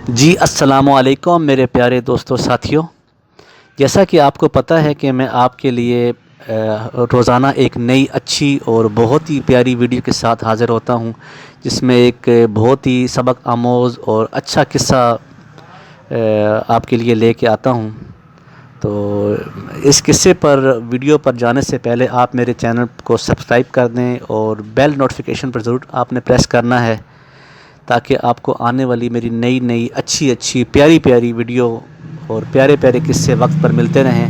جی السلام علیکم میرے پیارے دوستوں ساتھیوں، جیسا کہ آپ کو پتہ ہے کہ میں آپ کے لیے روزانہ ایک نئی اچھی اور بہت ہی پیاری ویڈیو کے ساتھ حاضر ہوتا ہوں، جس میں ایک بہت ہی سبق آموز اور اچھا قصہ آپ کے لیے لے کے آتا ہوں۔ تو اس قصے پر ویڈیو پر جانے سے پہلے آپ میرے چینل کو سبسکرائب کر دیں اور بیل نوٹیفیکیشن پر ضرور آپ نے پریس کرنا ہے، تاکہ آپ کو آنے والی میری نئی اچھی پیاری ویڈیو اور پیارے قصے وقت پر ملتے رہیں،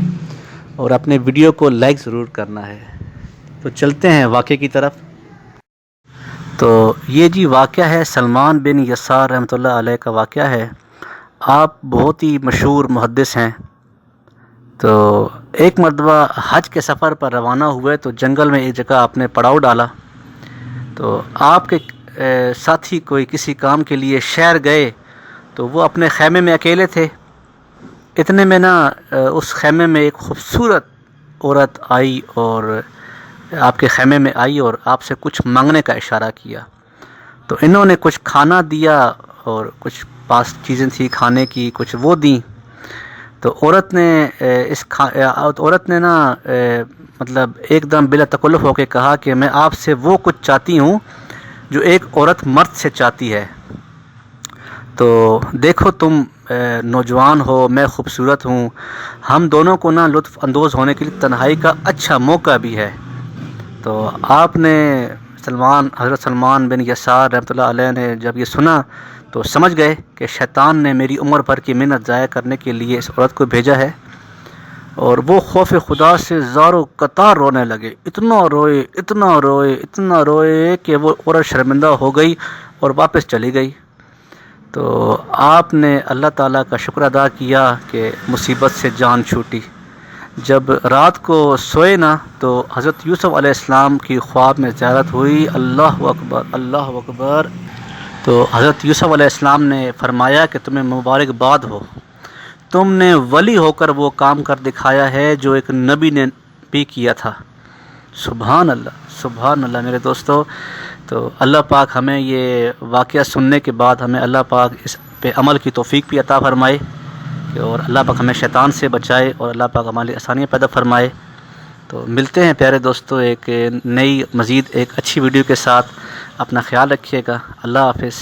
اور اپنے ویڈیو کو لائک ضرور کرنا ہے۔ تو چلتے ہیں واقعے کی طرف۔ تو یہ جی واقعہ ہے سلمان بن یسار رحمۃ اللہ علیہ کا واقعہ ہے۔ آپ بہت ہی مشہور محدث ہیں۔ تو ایک مرتبہ حج کے سفر پر روانہ ہوئے تو جنگل میں ایک جگہ آپ نے پڑاؤ ڈالا۔ تو آپ کے ساتھی کوئی کسی کام کے لیے شہر گئے تو وہ اپنے خیمے میں اکیلے تھے۔ اتنے میں اس خیمے میں ایک خوبصورت عورت آئی اور آپ کے خیمے میں آئی اور آپ سے کچھ مانگنے کا اشارہ کیا۔ تو انہوں نے کچھ کھانا دیا اور کچھ پاس چیزیں تھی کھانے کی، کچھ وہ دیں۔ تو عورت نے مطلب ایک دم بلا تکلف ہو کے کہا کہ میں آپ سے وہ کچھ چاہتی ہوں جو ایک عورت مرد سے چاہتی ہے۔ تو دیکھو تم نوجوان ہو، میں خوبصورت ہوں، ہم دونوں کو لطف اندوز ہونے کے لیے تنہائی کا اچھا موقع بھی ہے۔ تو آپ نے حضرت سلمان بن یسار رحمۃ اللہ علیہ نے جب یہ سنا تو سمجھ گئے کہ شیطان نے میری عمر بھر کی محنت ضائع کرنے کے لیے اس عورت کو بھیجا ہے، اور وہ خوف خدا سے زار و قطار رونے لگے۔ اتنا روئے کہ وہ عورت شرمندہ ہو گئی اور واپس چلی گئی۔ تو آپ نے اللہ تعالیٰ کا شکر ادا کیا کہ مصیبت سے جان چھوٹی۔ جب رات کو سوئے تو حضرت یوسف علیہ السلام کی خواب میں زیارت ہوئی۔ اللہ اکبر۔ تو حضرت یوسف علیہ السلام نے فرمایا کہ تمہیں مبارکباد ہو، تم نے ولی ہو کر وہ کام کر دکھایا ہے جو ایک نبی نے بھی کیا تھا۔ سبحان اللہ میرے دوستو۔ تو اللہ پاک ہمیں یہ واقعہ سننے کے بعد ہمیں اللہ پاک اس پہ عمل کی توفیق بھی عطا فرمائے، اور اللہ پاک ہمیں شیطان سے بچائے، اور اللہ پاک ہماری آسانیاں پیدا فرمائے۔ تو ملتے ہیں پیارے دوستو ایک مزید ایک اچھی ویڈیو کے ساتھ۔ اپنا خیال رکھیے گا۔ اللہ حافظ۔